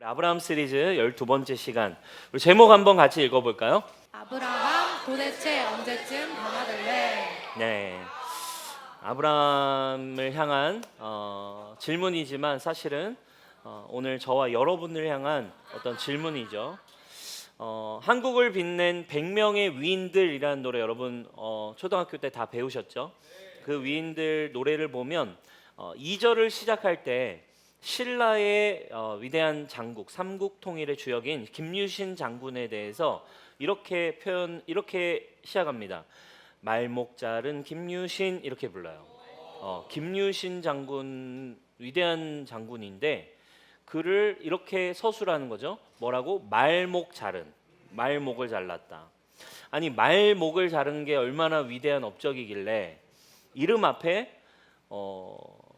아브라함 시리즈 12번째 시간. 우리 제목 한번 같이 읽어볼까요? 아브라함 도대체 언제쯤 변화될래? 네, 아브라함을 향한 질문이지만 사실은 오늘 저와 여러분을 향한 어떤 질문이죠. 한국을 빛낸 100명의 위인들이라는 노래 여러분 초등학교 때 다 배우셨죠? 그 위인들 노래를 보면 2절을 시작할 때 신라의 위대한 장국 삼국 통일의 주역인 김유신 장군에 대해서 이렇게 시작합니다. 말목자른 김유신 이렇게 불러요. 김유신 장군 위대한 장군인데 그를 이렇게 서술하는 거죠. 뭐라고? 말목자른, 말목을 잘랐다. 아니 말목을 자른 게 얼마나 위대한 업적이길래 이름 앞에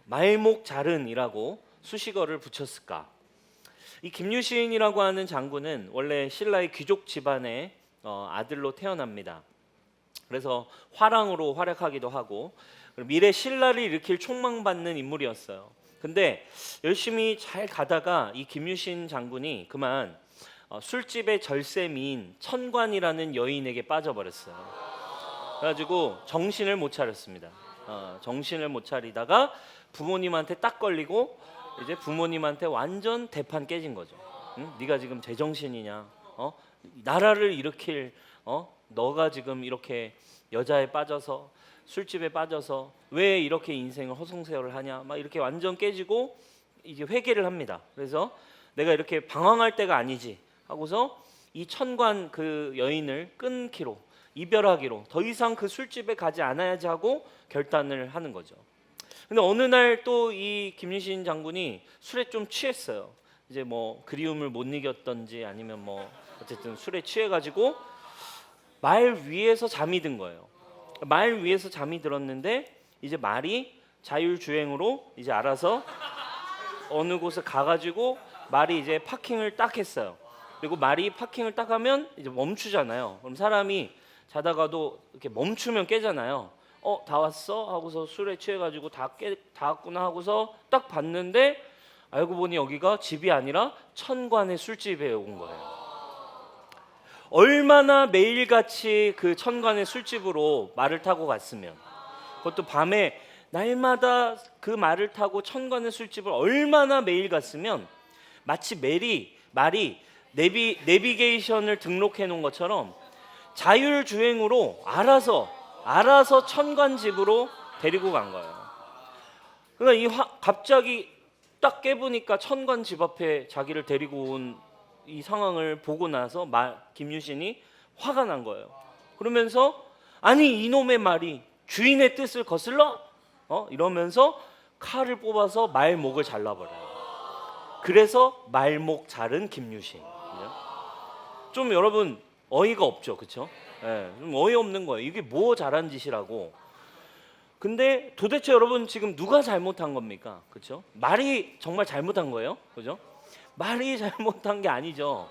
말목자른이라고 수식어를 붙였을까? 이 김유신이라고 하는 장군은 원래 신라의 귀족 집안의 아들로 태어납니다. 그래서 화랑으로 활약하기도 하고 미래 신라를 일으킬 촉망받는 인물이었어요. 근데 열심히 잘 가다가 이 김유신 장군이 그만 술집의 절세미인 천관이라는 여인에게 빠져버렸어요. 그래가지고 정신을 못 차렸습니다. 정신을 못 차리다가 부모님한테 딱 걸리고 이제 부모님한테 완전 대판 깨진 거죠. 응? 네가 지금 제정신이냐? 나라를 일으킬 너가 지금 이렇게 여자에 빠져서 술집에 빠져서 왜 이렇게 인생을 허송세월을 하냐? 막 이렇게 완전 깨지고 이제 회개를 합니다. 그래서 내가 이렇게 방황할 때가 아니지 하고서 이 천관 그 여인을 끊기로 이별하기로 더 이상 그 술집에 가지 않아야지 하고 결단을 하는 거죠. 근데 어느 날 또 이 김유신 장군이 술에 좀 취했어요. 이제 뭐 그리움을 못 이겼던지 아니면 뭐 어쨌든 술에 취해가지고 말 위에서 잠이 든 거예요. 말 위에서 잠이 들었는데 이제 말이 자율주행으로 이제 알아서 어느 곳에 가가지고 말이 이제 파킹을 딱 했어요. 그리고 말이 파킹을 딱 하면 이제 멈추잖아요. 그럼 사람이 자다가도 이렇게 멈추면 깨잖아요. 다 왔어? 하고서 술에 취해가지고 다 왔구나 하고서 딱 봤는데 알고 보니 여기가 집이 아니라 천관의 술집에 온 거예요. 얼마나 매일같이 그 천관의 술집으로 말을 타고 갔으면, 그것도 밤에 날마다 그 말을 타고 천관의 술집을 얼마나 매일 갔으면 마치 말이 내비게이션을 등록해 놓은 것처럼 자율주행으로 알아서 천관 집으로 데리고 간 거예요. 그러니까 갑자기 딱 깨보니까 천관 집 앞에 자기를 데리고 온 이 상황을 보고 나서 김유신이 화가 난 거예요. 그러면서 아니 이놈의 말이 주인의 뜻을 거슬러? 이러면서 칼을 뽑아서 말목을 잘라버려요. 그래서 말목 자른 김유신. 좀 여러분 어이가 없죠, 그렇죠? 좀 어이없는 거예요. 이게 뭐 잘한 짓이라고. 근데 도대체 여러분 지금 누가 잘못한 겁니까? 그렇죠? 말이 정말 잘못한 거예요, 그죠? 말이 잘못한 게 아니죠.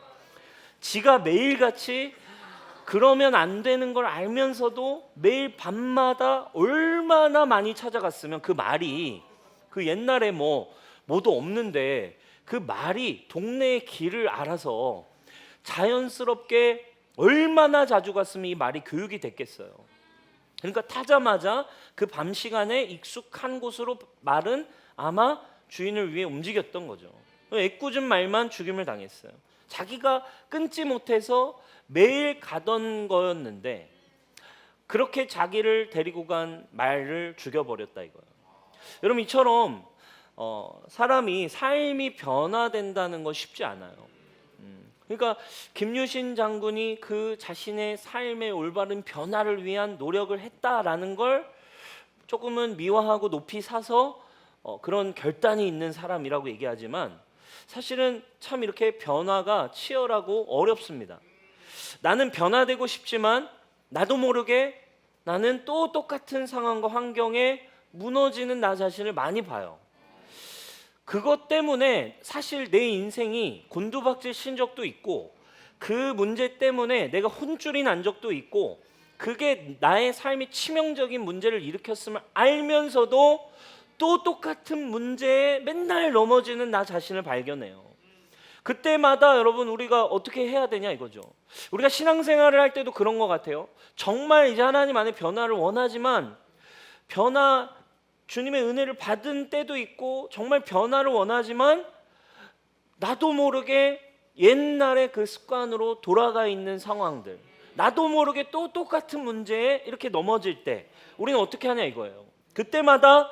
지가 매일같이 그러면 안 되는 걸 알면서도 매일 밤마다 얼마나 많이 찾아갔으면 그 말이 그 옛날에 뭐도 없는데 그 말이 동네의 길을 알아서 자연스럽게 얼마나 자주 갔으면 이 말이 교육이 됐겠어요. 그러니까 타자마자 그 밤 시간에 익숙한 곳으로 말은 아마 주인을 위해 움직였던 거죠. 애꿎은 말만 죽임을 당했어요. 자기가 끊지 못해서 매일 가던 거였는데 그렇게 자기를 데리고 간 말을 죽여버렸다 이거예요. 여러분 이처럼 사람이 삶이 변화된다는 건 쉽지 않아요. 그러니까 김유신 장군이 그 자신의 삶의 올바른 변화를 위한 노력을 했다라는 걸 조금은 미화하고 높이 사서 그런 결단이 있는 사람이라고 얘기하지만 사실은 참 이렇게 변화가 치열하고 어렵습니다. 나는 변화되고 싶지만 나도 모르게 나는 또 똑같은 상황과 환경에 무너지는 나 자신을 많이 봐요. 그것 때문에 사실 내 인생이 곤두박질 친 적도 있고 그 문제 때문에 내가 혼쭐이 난 적도 있고 그게 나의 삶이 치명적인 문제를 일으켰음을 알면서도 또 똑같은 문제에 맨날 넘어지는 나 자신을 발견해요. 그때마다 여러분 우리가 어떻게 해야 되냐 이거죠. 우리가 신앙생활을 할 때도 그런 것 같아요. 정말 이제 하나님 안에 변화를 원하지만 주님의 은혜를 받은 때도 있고 정말 변화를 원하지만 나도 모르게 옛날의 그 습관으로 돌아가 있는 상황들, 나도 모르게 또 똑같은 문제에 이렇게 넘어질 때 우리는 어떻게 하냐 이거예요. 그때마다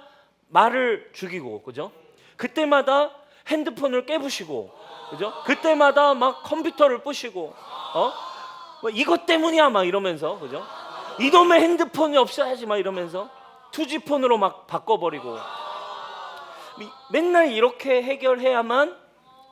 말을 죽이고, 그죠? 그때마다 핸드폰을 깨부시고, 그죠? 그때마다 막 컴퓨터를 부시고, 뭐 이것 때문이야 막 이러면서, 그죠? 이놈의 핸드폰이 없어야지 막 이러면서 투지폰으로 막 바꿔버리고, 맨날 이렇게 해결해야만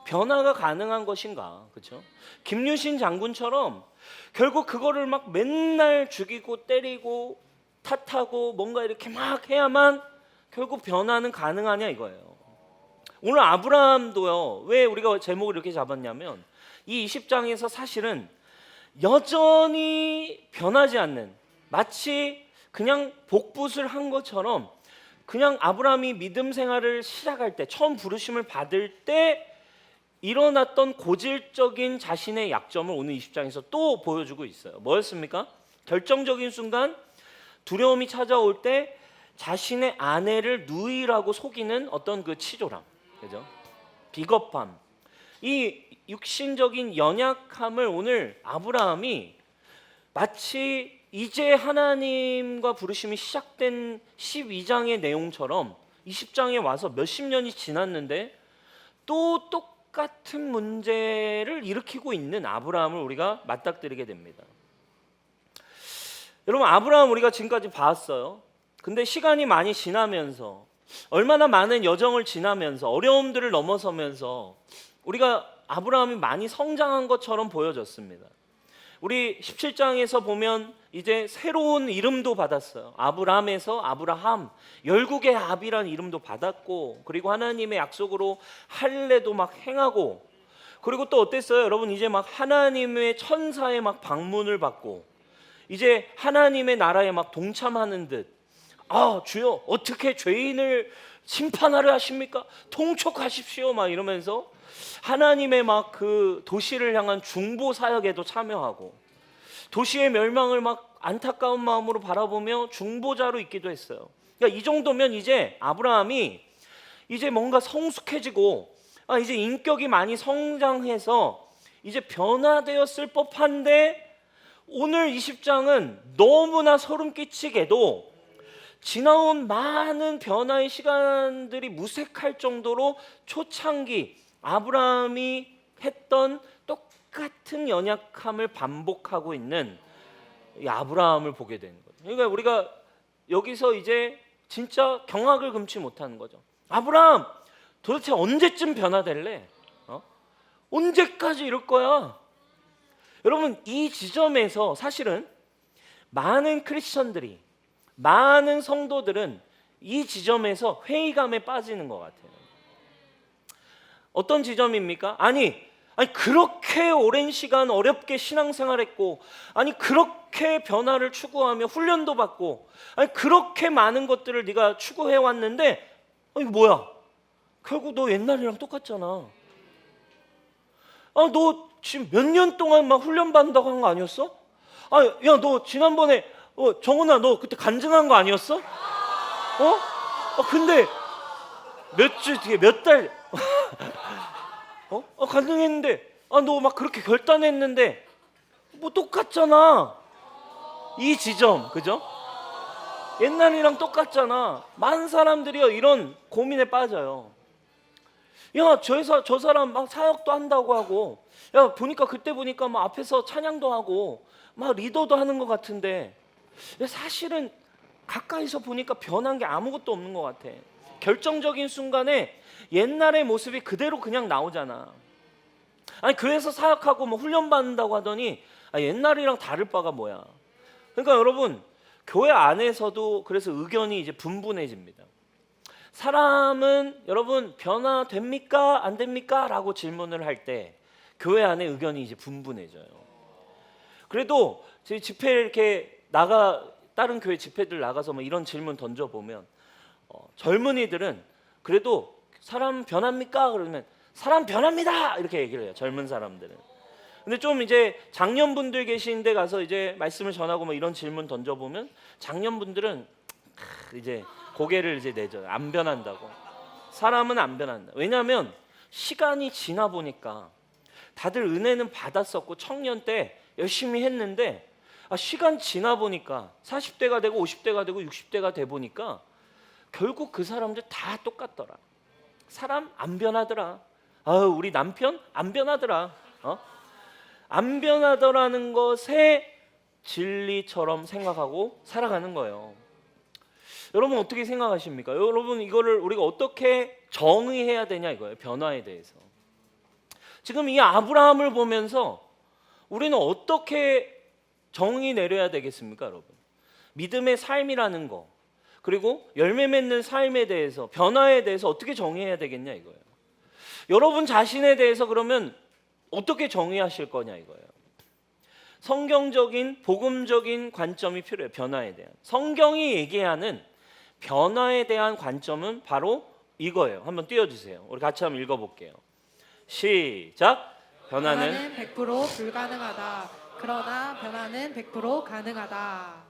변화가 가능한 것인가, 그렇죠? 김유신 장군처럼 결국 그거를 막 맨날 죽이고 때리고 탓하고 뭔가 이렇게 막 해야만 결국 변화는 가능하냐 이거예요. 오늘 아브라함도요, 왜 우리가 제목을 이렇게 잡았냐면 이 20장에서 사실은 여전히 변하지 않는, 마치 그냥 복붙을 한 것처럼 그냥 아브라함이 믿음 생활을 시작할 때, 처음 부르심을 받을 때 일어났던 고질적인 자신의 약점을 오늘 20장에서 또 보여주고 있어요. 뭐였습니까? 결정적인 순간 두려움이 찾아올 때 자신의 아내를 누이라고 속이는 어떤 그 치졸함, 그죠? 비겁함, 이 육신적인 연약함을 오늘 아브라함이 마치 이제 하나님과 부르심이 시작된 12장의 내용처럼 20장에 와서 몇십 년이 지났는데 또 똑같은 문제를 일으키고 있는 아브라함을 우리가 맞닥뜨리게 됩니다. 여러분, 아브라함 우리가 지금까지 봤어요. 근데 시간이 많이 지나면서, 얼마나 많은 여정을 지나면서, 어려움들을 넘어서면서 우리가 아브라함이 많이 성장한 것처럼 보여졌습니다. 우리 17장에서 보면 이제 새로운 이름도 받았어요. 아브람에서 아브라함, 열국의 압이라는 이름도 받았고, 그리고 하나님의 약속으로 할례도 막 행하고, 그리고 또 어땠어요? 여러분, 이제 막 하나님의 천사의 막 방문을 받고, 이제 하나님의 나라에 막 동참하는 듯, 아 주여 어떻게 죄인을 심판하려 하십니까? 통촉하십시오 막 이러면서 하나님의 막 그 도시를 향한 중보 사역에도 참여하고, 도시의 멸망을 막 안타까운 마음으로 바라보며 중보자로 있기도 했어요. 그러니까 이 정도면 이제 아브라함이 이제 뭔가 성숙해지고, 이제 인격이 많이 성장해서 이제 변화되었을 법한데, 오늘 20장은 너무나 소름 끼치게도 지나온 많은 변화의 시간들이 무색할 정도로 초창기 아브라함이 했던 똑같은 연약함을 반복하고 있는 이 아브라함을 보게 되는 거죠. 그러니까 우리가 여기서 이제 진짜 경악을 금치 못하는 거죠. 아브라함 도대체 언제쯤 변화될래? 언제까지 이럴 거야? 여러분, 이 지점에서 사실은 많은 크리스천들이, 많은 성도들은 이 지점에서 회의감에 빠지는 것 같아요. 어떤 지점입니까? 아니 그렇게 오랜 시간 어렵게 신앙생활했고, 아니 그렇게 변화를 추구하며 훈련도 받고, 아니 그렇게 많은 것들을 네가 추구해 왔는데, 이거 뭐야? 결국 너 옛날이랑 똑같잖아. 너 지금 몇 년 동안 막 훈련 받는다고 한 거 아니었어? 야 너 지난번에 정훈아 너 그때 간증한 거 아니었어? 근데 몇 주 뒤에 몇 달 간증했는데 너 막 그렇게 결단했는데 뭐 똑같잖아. 이 지점, 그죠? 옛날이랑 똑같잖아. 많은 사람들이요 이런 고민에 빠져요. 야 저 사람 막 사역도 한다고 하고, 야 보니까 그때 보니까 막 앞에서 찬양도 하고 막 리더도 하는 것 같은데, 사실은 가까이서 보니까 변한 게 아무것도 없는 것 같아. 결정적인 순간에 옛날의 모습이 그대로 그냥 나오잖아. 아니 그래서 사역하고 뭐 훈련 받는다고 하더니 옛날이랑 다를 바가 뭐야. 그러니까 여러분, 교회 안에서도 그래서 의견이 이제 분분해집니다. 사람은 여러분 변화됩니까 안 됩니까? 라고 질문을 할 때 교회 안에 의견이 이제 분분해져요. 그래도 저희 집회 이렇게 다른 교회 집회들 나가서 뭐 이런 질문 던져보면 젊은이들은 그래도 사람 변합니까? 그러면 사람 변합니다 이렇게 얘기를 해요. 젊은 사람들은. 근데 좀 이제 장년분들 계신데 가서 이제 말씀을 전하고 뭐 이런 질문 던져보면 장년분들은 이제 고개를 이제 내죠. 안 변한다고. 사람은 안 변한다. 왜냐하면 시간이 지나 보니까 다들 은혜는 받았었고 청년 때 열심히 했는데 시간 지나 보니까 40대가 되고 50대가 되고 60대가 돼 보니까 결국 그 사람들 다 똑같더라. 사람 안 변하더라. 우리 남편 안 변하더라. 안 변하더라는 것에 진리처럼 생각하고 살아가는 거예요. 여러분 어떻게 생각하십니까? 여러분 이거를 우리가 어떻게 정의해야 되냐 이거예요. 변화에 대해서. 지금 이 아브라함을 보면서 우리는 어떻게 정의 내려야 되겠습니까, 여러분? 믿음의 삶이라는 거, 그리고 열매 맺는 삶에 대해서, 변화에 대해서 어떻게 정의해야 되겠냐 이거예요. 여러분 자신에 대해서 그러면 어떻게 정의하실 거냐 이거예요. 성경적인 복음적인 관점이 필요해요. 변화에 대한. 성경이 얘기하는 변화에 대한 관점은 바로 이거예요. 한번 띄워주세요. 우리 같이 한번 읽어볼게요. 시작. 변화는 100% 불가능하다. 그러나 변화는 100% 가능하다.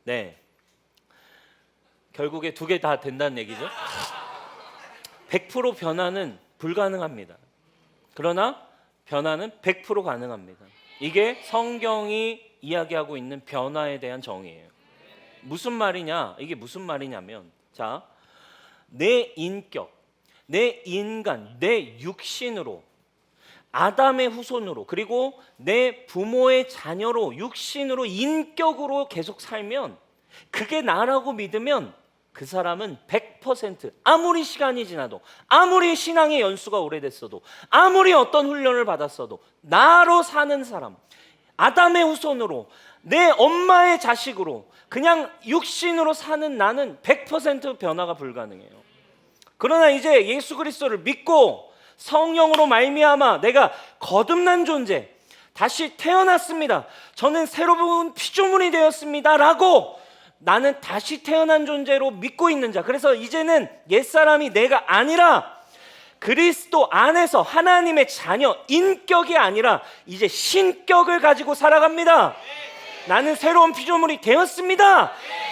네. 결국에 두 개 다 된다는 얘기죠. 100% 변화는 불가능합니다. 그러나 변화는 100% 가능합니다. 이게 성경이 이야기하고 있는 변화에 대한 정의예요. 무슨 말이냐? 이게 무슨 말이냐면, 자, 내 인격, 내 인간, 내 육신으로, 아담의 후손으로, 그리고 내 부모의 자녀로, 육신으로, 인격으로 계속 살면, 그게 나라고 믿으면 그 사람은 100% 아무리 시간이 지나도, 아무리 신앙의 연수가 오래됐어도, 아무리 어떤 훈련을 받았어도 나로 사는 사람, 아담의 후손으로, 내 엄마의 자식으로, 그냥 육신으로 사는 나는 100% 변화가 불가능해요. 그러나 이제 예수 그리스도를 믿고 성령으로 말미암아 내가 거듭난 존재, 다시 태어났습니다, 저는 새로운 피조물이 되었습니다 라고 나는 다시 태어난 존재로 믿고 있는 자. 그래서 이제는 옛사람이 내가 아니라 그리스도 안에서 하나님의 자녀, 인격이 아니라 이제 신격을 가지고 살아갑니다. 나는 새로운 피조물이 되었습니다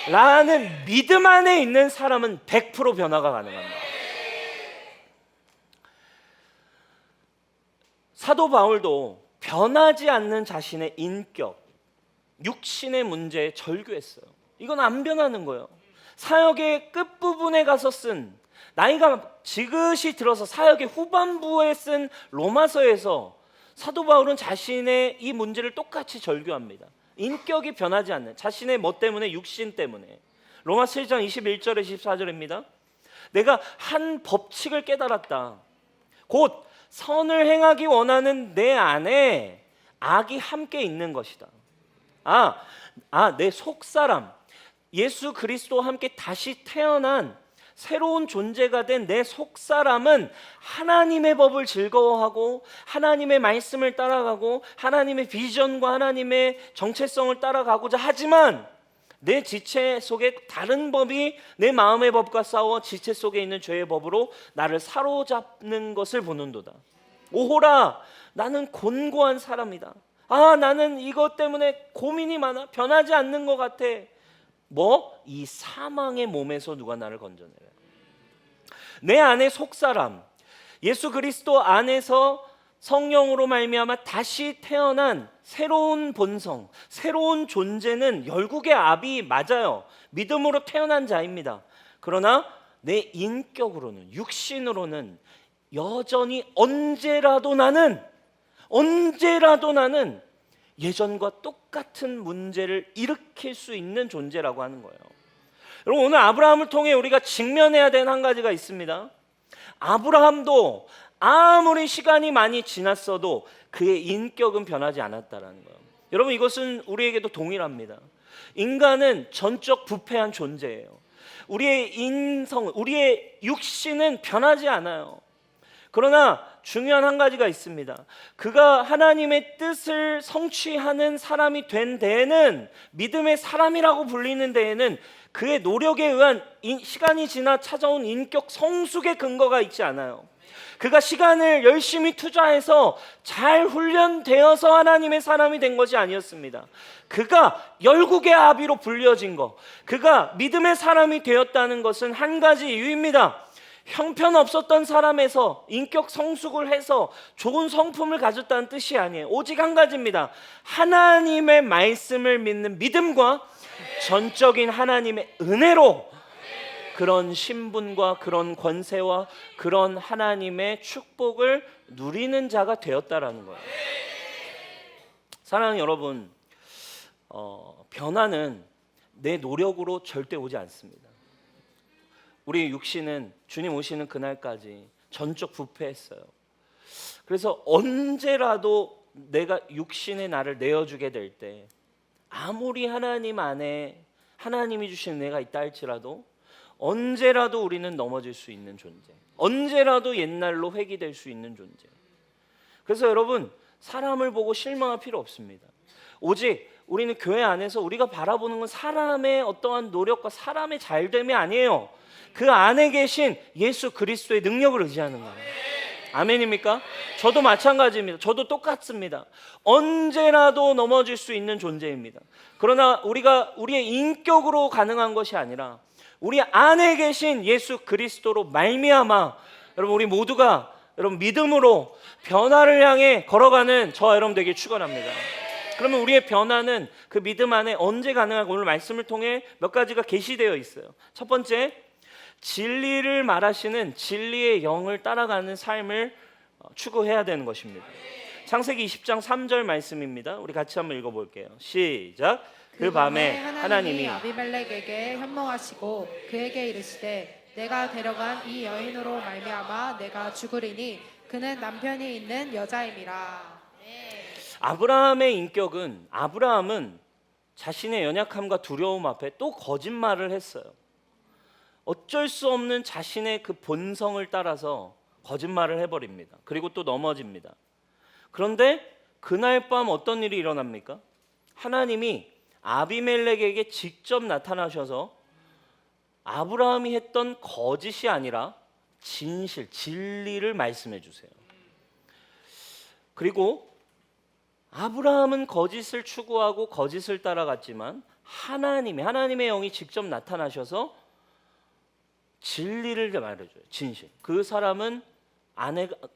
라는 믿음 안에 있는 사람은 100% 변화가 가능합니다. 사도 바울도 변하지 않는 자신의 인격, 육신의 문제에 절규했어요. 이건 안 변하는 거예요. 사역의 끝부분에 가서 쓴, 나이가 지긋이 들어서 사역의 후반부에 쓴 로마서에서 사도 바울은 자신의 이 문제를 똑같이 절규합니다. 인격이 변하지 않는, 자신의 뭐 때문에? 육신 때문에. 로마서 7장 21절에 24절입니다. 내가 한 법칙을 깨달았다. 곧 선을 행하기 원하는 내 안에 악이 함께 있는 것이다. 내 속사람, 예수 그리스도와 함께 다시 태어난 새로운 존재가 된 내 속사람은 하나님의 법을 즐거워하고 하나님의 말씀을 따라가고 하나님의 비전과 하나님의 정체성을 따라가고자 하지만 내 지체 속에 다른 법이 내 마음의 법과 싸워 지체 속에 있는 죄의 법으로 나를 사로잡는 것을 보는도다. 오호라, 나는 곤고한 사람이다. 나는 이것 때문에 고민이 많아. 변하지 않는 것 같아. 이 사망의 몸에서 누가 나를 건져내라. 내 안에 속사람, 예수 그리스도 안에서 성령으로 말미암아 다시 태어난 새로운 본성, 새로운 존재는 열국의 압이 맞아요. 믿음으로 태어난 자입니다. 그러나 내 인격으로는, 육신으로는 여전히 언제라도 나는 예전과 똑같은 문제를 일으킬 수 있는 존재라고 하는 거예요. 여러분, 오늘 아브라함을 통해 우리가 직면해야 되는 한 가지가 있습니다. 아브라함도 아무리 시간이 많이 지났어도 그의 인격은 변하지 않았다라는 거예요. 여러분, 이것은 우리에게도 동일합니다. 인간은 전적 부패한 존재예요. 우리의 인성, 우리의 육신은 변하지 않아요. 그러나 중요한 한 가지가 있습니다. 그가 하나님의 뜻을 성취하는 사람이 된 데에는, 믿음의 사람이라고 불리는 데에는 그의 노력에 의한 시간이 지나 찾아온 인격 성숙의 근거가 있지 않아요. 그가 시간을 열심히 투자해서 잘 훈련되어서 하나님의 사람이 된 것이 아니었습니다. 그가 열국의 아비로 불려진 것, 그가 믿음의 사람이 되었다는 것은 한 가지 이유입니다. 형편없었던 사람에서 인격 성숙을 해서 좋은 성품을 가졌다는 뜻이 아니에요. 오직 한 가지입니다. 하나님의 말씀을 믿는 믿음과 전적인 하나님의 은혜로 그런 신분과 그런 권세와 그런 하나님의 축복을 누리는 자가 되었다라는 거예요. 사랑하는 여러분, 변화는 내 노력으로 절대 오지 않습니다. 우리 육신은 주님 오시는 그날까지 전적 부패했어요. 그래서 언제라도 내가 육신의 나를 내어주게 될 때, 아무리 하나님 안에 하나님이 주신 은혜가 있다 할지라도 언제라도 우리는 넘어질 수 있는 존재, 언제라도 옛날로 회귀될 수 있는 존재. 그래서 여러분, 사람을 보고 실망할 필요 없습니다. 오직 우리는 교회 안에서 우리가 바라보는 건 사람의 어떠한 노력과 사람의 잘됨이 아니에요. 그 안에 계신 예수 그리스도의 능력을 의지하는 거예요. 아멘입니까? 저도 마찬가지입니다. 저도 똑같습니다. 언제라도 넘어질 수 있는 존재입니다. 그러나 우리가 우리의 인격으로 가능한 것이 아니라 우리 안에 계신 예수 그리스도로 말미암아 여러분, 우리 모두가 여러분 믿음으로 변화를 향해 걸어가는 저와 여러분 되길 축원합니다. 그러면 우리의 변화는 그 믿음 안에 언제 가능하고, 오늘 말씀을 통해 몇 가지가 계시되어 있어요. 첫 번째, 진리를 말하시는 진리의 영을 따라가는 삶을 추구해야 되는 것입니다. 창세기 20장 3절 말씀입니다. 우리 같이 한번 읽어볼게요. 시작. 그 밤에 하나님이 아비멜렉에게 현몽하시고 그에게 이르시되 내가 데려간 이 여인으로 말미암아 내가 죽으리니 그는 남편이 있는 여자임이라. 아브라함의 인격은, 아브라함은 자신의 연약함과 두려움 앞에 또 거짓말을 했어요. 어쩔 수 없는 자신의 그 본성을 따라서 거짓말을 해버립니다. 그리고 또 넘어집니다. 그런데 그날 밤 어떤 일이 일어납니까? 하나님이 아비멜렉에게 직접 나타나셔서 아브라함이 했던 거짓이 아니라 진실, 진리를 말씀해 주세요. 그리고 아브라함은 거짓을 추구하고 거짓을 따라갔지만 하나님의 영이 직접 나타나셔서 진리를 말해줘요. 진실. 그 사람은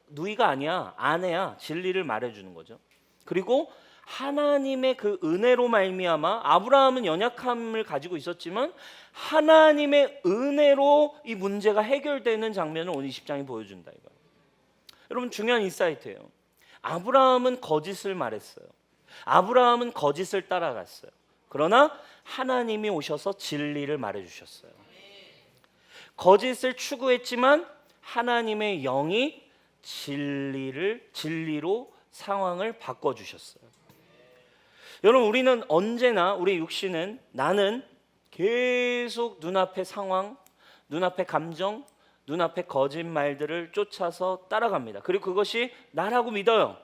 누이가 아니야, 아내야. 진리를 말해주는 거죠. 그리고 하나님의 그 은혜로 말미암아, 아브라함은 연약함을 가지고 있었지만 하나님의 은혜로 이 문제가 해결되는 장면을 오늘 20장이 보여준다 이거예요. 여러분, 중요한 인사이트예요. 아브라함은 거짓을 말했어요. 아브라함은 거짓을 따라갔어요. 그러나 하나님이 오셔서 진리를 말해주셨어요. 거짓을 추구했지만 하나님의 영이 진리로 상황을 바꿔주셨어요. 여러분, 우리는 언제나, 우리 육신은, 나는 계속 눈앞의 상황, 눈앞의 감정, 눈앞의 거짓말들을 쫓아서 따라갑니다. 그리고 그것이 나라고 믿어요.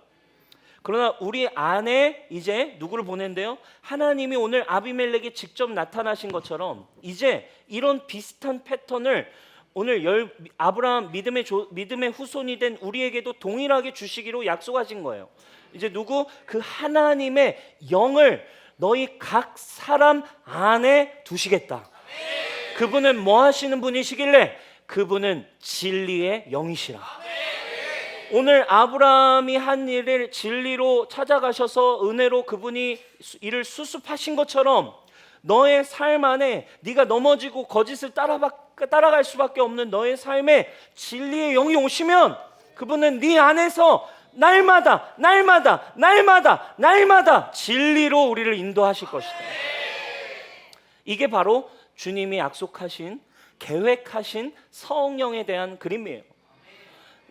그러나 우리 안에 이제 누구를 보낸대요? 하나님이 오늘 아비멜렉에 직접 나타나신 것처럼 이제 이런 비슷한 패턴을 오늘 아브라함 믿음의 후손이 된 우리에게도 동일하게 주시기로 약속하신 거예요. 이제 누구? 그 하나님의 영을 너희 각 사람 안에 두시겠다. 그분은 뭐 하시는 분이시길래? 그분은 진리의 영이시라. 오늘 아브라함이 한 일을 진리로 찾아가셔서 은혜로 그분이 이를 수습하신 것처럼 너의 삶 안에 네가 넘어지고 거짓을 따라갈 수밖에 없는 너의 삶에 진리의 영이 오시면 그분은 네 안에서 날마다 진리로 우리를 인도하실 것이다. 이게 바로 주님이 약속하신, 계획하신 성령에 대한 그림이에요.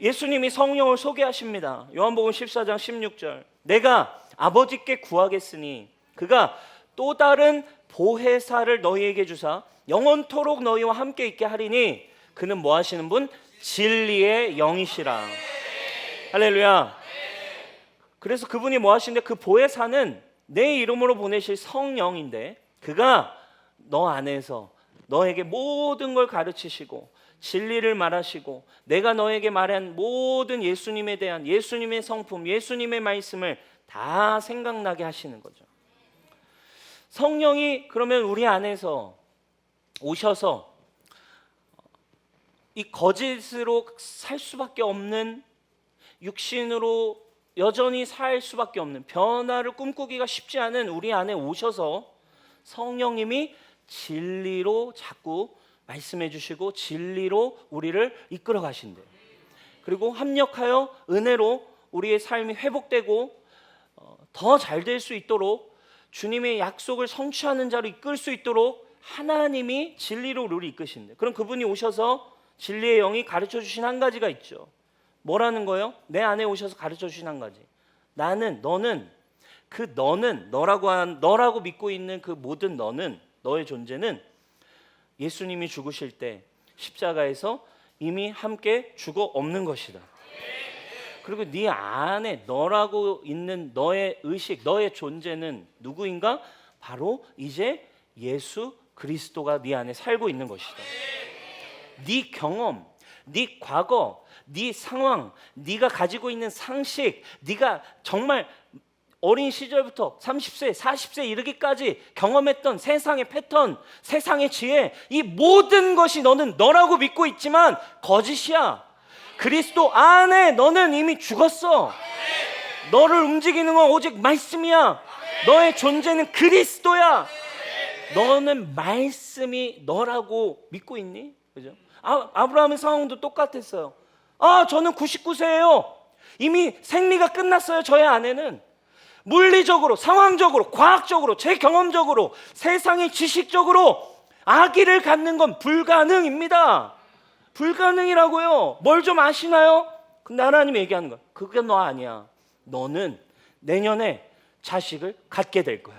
예수님이 성령을 소개하십니다. 요한복음 14장 16절. 내가 아버지께 구하겠으니 그가 또 다른 보혜사를 너희에게 주사 영원토록 너희와 함께 있게 하리니 그는 뭐 하시는 분? 진리의 영이시라. 할렐루야. 그래서 그분이 뭐 하시는데, 그 보혜사는 내 이름으로 보내실 성령인데, 그가 너 안에서 너에게 모든 걸 가르치시고 진리를 말하시고, 내가 너에게 말한 모든 예수님에 대한, 예수님의 성품, 예수님의 말씀을 다 생각나게 하시는 거죠. 성령이 그러면 우리 안에서 오셔서 이 거짓으로 살 수밖에 없는, 육신으로 여전히 살 수밖에 없는, 변화를 꿈꾸기가 쉽지 않은 우리 안에 오셔서 성령님이 진리로 자꾸 말씀해 주시고 진리로 우리를 이끌어 가신대요. 그리고 합력하여 은혜로 우리의 삶이 회복되고 더 잘 될 수 있도록, 주님의 약속을 성취하는 자로 이끌 수 있도록 하나님이 진리로 우리를 이끄신대. 그럼 그분이 오셔서 진리의 영이 가르쳐 주신 한 가지가 있죠. 뭐라는 거예요? 내 안에 오셔서 가르쳐 주신 한 가지. 나는, 너는, 그 너는, 너라고 믿고 있는 그 모든 너는, 너의 존재는 예수님이 죽으실 때 십자가에서 이미 함께 죽어 없는 것이다. 그리고 네 안에 너라고 있는 너의 의식, 너의 존재는 누구인가? 바로 이제 예수 그리스도가 네 안에 살고 있는 것이다. 네 경험, 네 과거, 네 상황, 네가 가지고 있는 상식, 네가 정말 어린 시절부터 30세, 40세 이르기까지 경험했던 세상의 패턴, 세상의 지혜, 이 모든 것이 너는 너라고 믿고 있지만 거짓이야. 그리스도 안에 너는 이미 죽었어. 너를 움직이는 건 오직 말씀이야. 너의 존재는 그리스도야. 너는 말씀이 너라고 믿고 있니? 그죠? 아브라함의 상황도 똑같았어요. 저는 99세예요. 이미 생리가 끝났어요. 저의 아내는. 물리적으로, 상황적으로, 과학적으로, 제 경험적으로, 세상의 지식적으로 아기를 갖는 건 불가능입니다. 불가능이라고요. 뭘 좀 아시나요? 근데 하나님이 얘기하는 거야. 그게 너 아니야. 너는 내년에 자식을 갖게 될 거야.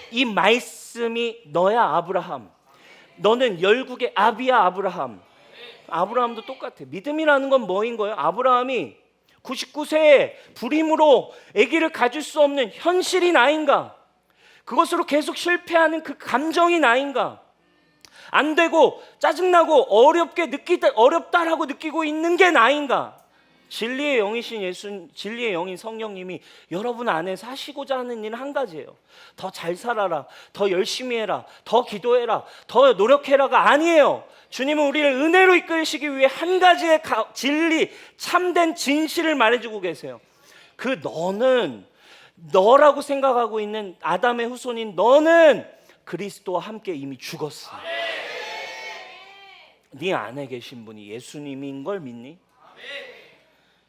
이 말씀이 너야, 아브라함. 너는 열국의 아비야, 아브라함. 아브라함도 똑같아. 믿음이라는 건 뭐인 거예요? 아브라함이 99세에 불임으로 아기를 가질 수 없는 현실이 나인가? 그것으로 계속 실패하는 그 감정이 나인가? 안 되고 짜증나고 어렵다라고 느끼고 있는 게 나인가? 진리의 영이신 진리의 영인 성령님이 여러분 안에서 하시고자 하는 일은 한 가지예요. 더 잘 살아라, 더 열심히 해라, 더 기도해라, 더 노력해라가 아니에요. 주님은 우리를 은혜로 이끌시기 위해 한 가지의 진리, 참된 진실을 말해주고 계세요. 그 너는, 너라고 생각하고 있는 아담의 후손인 너는 그리스도와 함께 이미 죽었어. 네 안에 계신 분이 예수님인 걸 믿니?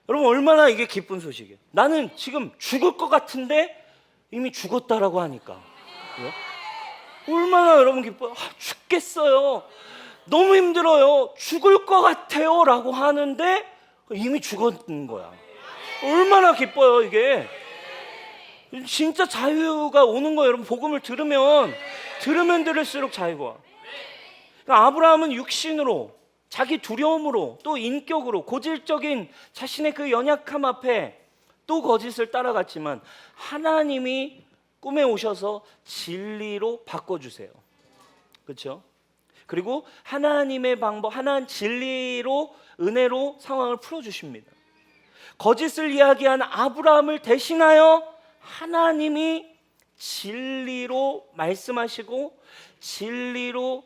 여러분, 얼마나 이게 기쁜 소식이에요. 나는 지금 죽을 것 같은데 이미 죽었다라고 하니까 얼마나 여러분 기뻐요. 죽겠어요, 너무 힘들어요, 죽을 것 같아요 라고 하는데 이미 죽었는 거야. 얼마나 기뻐요. 이게 진짜 자유가 오는 거예요. 여러분, 복음을 들으면 들을수록 자유가 와. 그러니까 아브라함은 육신으로, 자기 두려움으로, 또 인격으로, 고질적인 자신의 그 연약함 앞에 또 거짓을 따라갔지만 하나님이 꿈에 오셔서 진리로 바꿔주세요. 그렇죠? 그리고 하나님의 방법, 하나님 진리로, 은혜로 상황을 풀어주십니다. 거짓을 이야기한 아브라함을 대신하여 하나님이 진리로 말씀하시고 진리로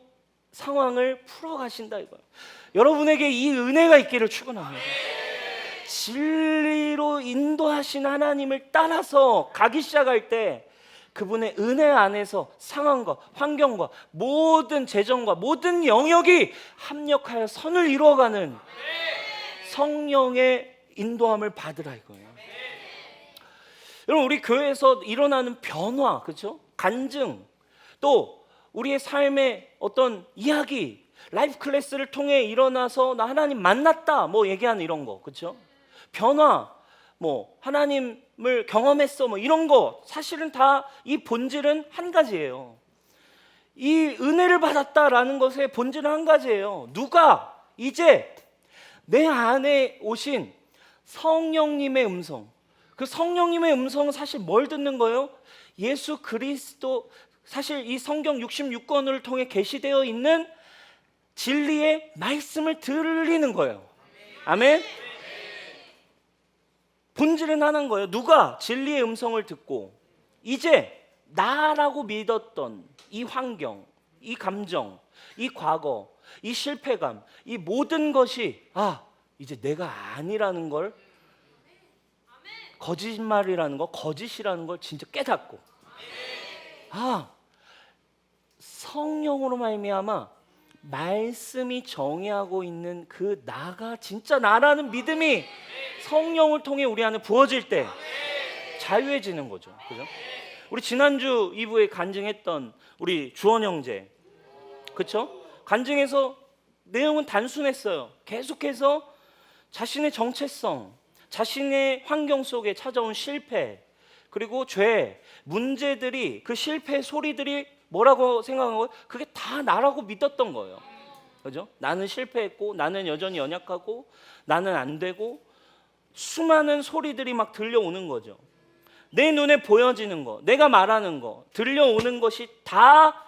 상황을 풀어가신다 이거예요. 여러분에게 이 은혜가 있기를 축원합니다. 진리로 인도하신 하나님을 따라서 가기 시작할 때 그분의 은혜 안에서 상황과 환경과 모든 재정과 모든 영역이 합력하여 선을 이루어가는 성령의 인도함을 받으라 이거예요. 여러분, 우리 교회에서 일어나는 변화, 그렇죠? 간증, 또 우리의 삶의 어떤 이야기, 라이프 클래스를 통해 일어나서 나 하나님 만났다 뭐 얘기하는 이런 거, 그렇죠? 변화, 뭐 하나님을 경험했어 뭐 이런 거, 사실은 다 이 본질은 한 가지예요. 이 은혜를 받았다라는 것의 본질은 한 가지예요. 누가 이제 내 안에 오신 성령님의 음성, 그 성령님의 음성은 사실 뭘 듣는 거예요? 예수 그리스도, 사실 이 성경 66권을 통해 계시되어 있는 진리의 말씀을 들리는 거예요. 아멘. 본질은 하나인 거예요. 누가 진리의 음성을 듣고 이제 나라고 믿었던 이 환경, 이 감정, 이 과거, 이 실패감, 이 모든 것이 이제 내가 아니라는 걸, 거짓말이라는 거, 거짓이라는 걸 진짜 깨닫고, 성령으로 말미암아 말씀이 정의하고 있는 그 나가 진짜 나라는 믿음이 성령을 통해 우리 안에 부어질 때 자유해지는 거죠. 그죠? 우리 지난주 2부에 간증했던 우리 주원 형제, 그렇죠? 간증에서 내용은 단순했어요. 계속해서 자신의 정체성, 자신의 환경 속에 찾아온 실패, 그리고 죄, 문제들이, 그 실패의 소리들이 뭐라고 생각한 거예요? 그게 다 나라고 믿었던 거예요. 그죠? 나는 실패했고, 나는 여전히 연약하고, 나는 안 되고, 수많은 소리들이 막 들려오는 거죠. 내 눈에 보여지는 거, 내가 말하는 거, 들려오는 것이 다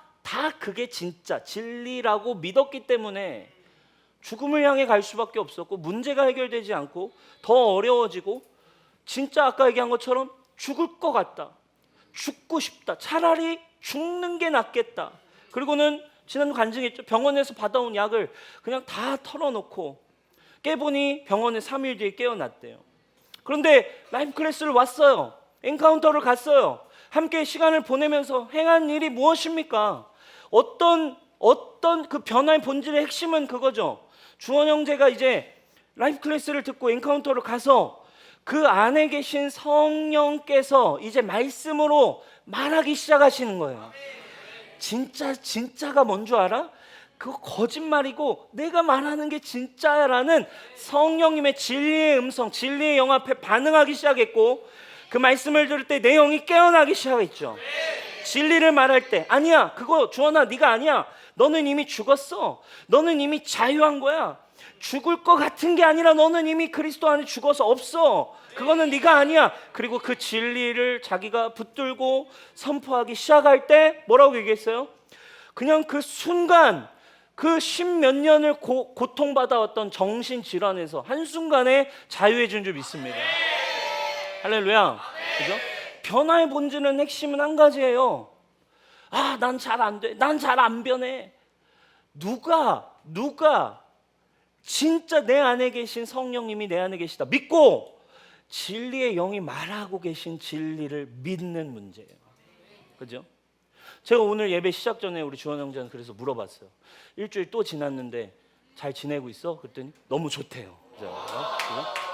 그게 진짜 진리라고 믿었기 때문에 죽음을 향해 갈 수밖에 없었고, 문제가 해결되지 않고 더 어려워지고, 진짜 아까 얘기한 것처럼 죽을 것 같다, 죽고 싶다, 차라리 죽는 게 낫겠다. 그리고는 지난주 간증했죠. 병원에서 받아온 약을 그냥 다 털어놓고 깨보니 병원에 3일 뒤에 깨어났대요. 그런데 라이프 클래스를 왔어요. 엔카운터를 갔어요. 함께 시간을 보내면서 행한 일이 무엇입니까? 어떤 그 변화의 본질의 핵심은 그거죠. 주원 형제가 이제 라이프 클래스를 듣고 엔카운터를 가서 그 안에 계신 성령께서 이제 말씀으로 말하기 시작하시는 거예요. 진짜가 뭔 줄 알아? 그거 거짓말이고 내가 말하는 게 진짜야라는 성령님의 진리의 음성, 진리의 영 앞에 반응하기 시작했고, 그 말씀을 들을 때 내 영이 깨어나기 시작했죠. 진리를 말할 때 아니야, 그거 주원아 네가 아니야, 너는 이미 죽었어, 너는 이미 자유한 거야, 죽을 것 같은 게 아니라 너는 이미 그리스도 안에 죽어서 없어, 그거는 네가 아니야. 그리고 그 진리를 자기가 붙들고 선포하기 시작할 때 뭐라고 얘기했어요? 그냥 그 순간, 그 십몇 년을 고통받아왔던 정신질환에서 한순간에 자유해진 줄 믿습니다. 할렐루야. 그죠? 변화의 본질은, 핵심은 한 가지예요. 난 잘 안 돼, 난 잘 안 변해. 누가 진짜 내 안에 계신 성령님이 내 안에 계시다 믿고 진리의 영이 말하고 계신 진리를 믿는 문제예요. 그죠? 제가 오늘 예배 시작 전에 우리 주원 형제는 그래서 물어봤어요. 일주일 또 지났는데 잘 지내고 있어? 그랬더니 너무 좋대요. 그죠?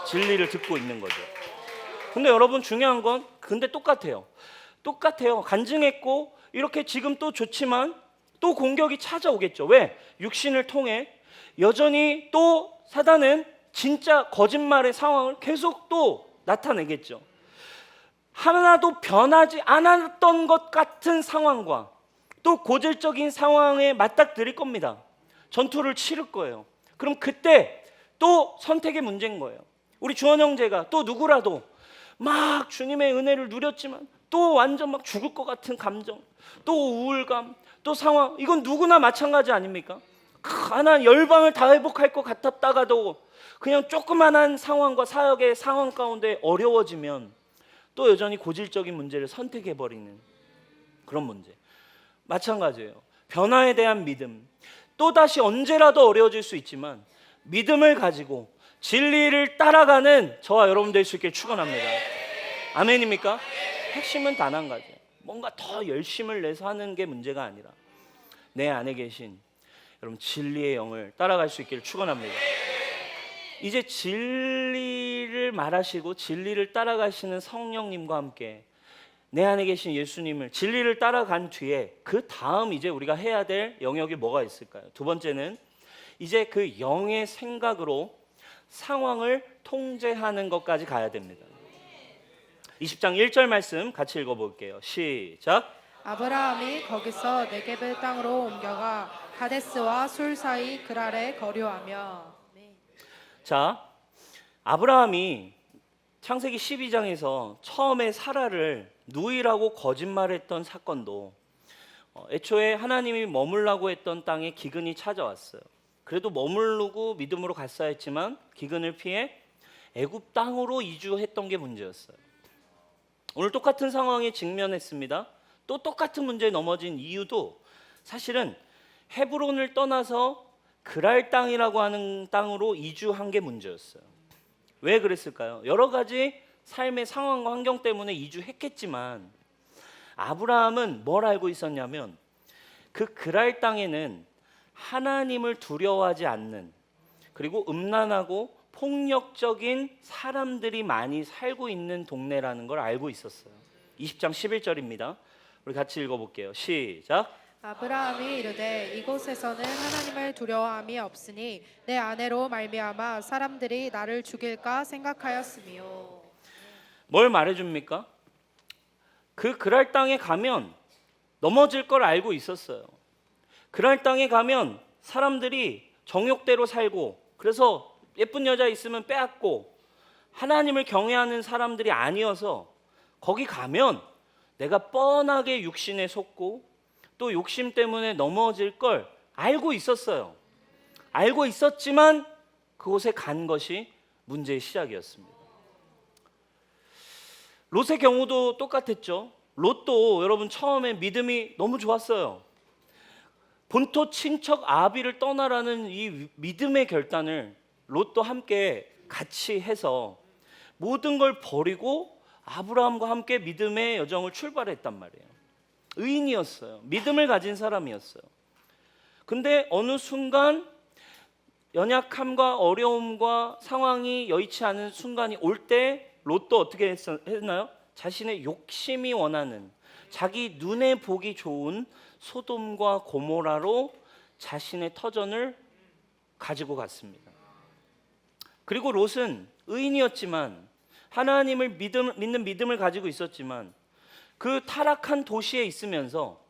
진리를 듣고 있는 거죠. 근데 여러분, 중요한 건 근데 똑같아요. 간증했고 이렇게 지금 또 좋지만 또 공격이 찾아오겠죠. 왜? 육신을 통해 여전히 또 사단은 진짜 거짓말의 상황을 계속 또 나타내겠죠. 하나도 변하지 않았던 것 같은 상황과 또 고질적인 상황에 맞닥뜨릴 겁니다. 전투를 치를 거예요. 그럼 그때 또 선택의 문제인 거예요. 우리 주원 형제가 또 누구라도 막 주님의 은혜를 누렸지만 또 완전 막 죽을 것 같은 감정, 또 우울감, 또 상황, 이건 누구나 마찬가지 아닙니까? 하나 열방을 다 회복할 것 같았다가도 그냥 조그만한 상황과 사역의 상황 가운데 어려워지면 또 여전히 고질적인 문제를 선택해버리는 그런 문제. 마찬가지예요. 변화에 대한 믿음, 또다시 언제라도 어려워질 수 있지만 믿음을 가지고 진리를 따라가는 저와 여러분 될 수 있게 축원합니다. 아멘입니까? 핵심은 단 한 가지예요. 뭔가 더 열심을 내서 하는 게 문제가 아니라 내 안에 계신 여러분 진리의 영을 따라갈 수 있기를 축원합니다. 이제 진리를 말하시고 진리를 따라가시는 성령님과 함께 내 안에 계신 예수님을 진리를 따라간 뒤에 그 다음 이제 우리가 해야 될 영역이 뭐가 있을까요? 두 번째는 이제 그 영의 생각으로 상황을 통제하는 것까지 가야 됩니다. 20장 1절 말씀 같이 읽어볼게요. 시작. 아브라함이 거기서 네겝의 땅으로 옮겨가 가데스와 술 사이 그랄에 거류하며. 자, 아브라함이 창세기 12장에서 처음에 사라를 누이라고 거짓말했던 사건도 애초에 하나님이 머물라고 했던 땅에 기근이 찾아왔어요. 그래도 머무르고 믿음으로 갔어야 했지만 기근을 피해 애굽 땅으로 이주했던 게 문제였어요. 오늘 똑같은 상황에 직면했습니다. 또 똑같은 문제에 넘어진 이유도 사실은 헤브론을 떠나서 그랄 땅이라고 하는 땅으로 이주한 게 문제였어요. 왜 그랬을까요? 여러 가지 삶의 상황과 환경 때문에 이주했겠지만 아브라함은 뭘 알고 있었냐면 그 그랄 땅에는 하나님을 두려워하지 않는, 그리고 음란하고 폭력적인 사람들이 많이 살고 있는 동네라는 걸 알고 있었어요. 20장 11절입니다. 우리 같이 읽어볼게요. 시작. 아브라함이 이르되 이곳에서는 하나님을 두려워함이 없으니 내 아내로 말미암아 사람들이 나를 죽일까 생각하였으며. 뭘 말해줍니까? 그 그랄 땅에 가면 넘어질 걸 알고 있었어요. 그랄 땅에 가면 사람들이 정욕대로 살고, 그래서 예쁜 여자 있으면 빼앗고 하나님을 경외하는 사람들이 아니어서 거기 가면 내가 뻔하게 육신에 속고 또 욕심 때문에 넘어질 걸 알고 있었어요. 알고 있었지만 그곳에 간 것이 문제의 시작이었습니다. 롯의 경우도 똑같았죠. 롯도 여러분 처음에 믿음이 너무 좋았어요. 본토 친척 아비를 떠나라는 이 믿음의 결단을 롯도 함께 같이 해서 모든 걸 버리고 아브라함과 함께 믿음의 여정을 출발했단 말이에요. 의인이었어요. 믿음을 가진 사람이었어요. 근데 어느 순간 연약함과 어려움과 상황이 여의치 않은 순간이 올 때 롯도 어떻게 했나요? 자신의 욕심이 원하는, 자기 눈에 보기 좋은 소돔과 고모라로 자신의 터전을 가지고 갔습니다. 그리고 롯은 의인이었지만, 하나님을 믿는 믿음을 가지고 있었지만 그 타락한 도시에 있으면서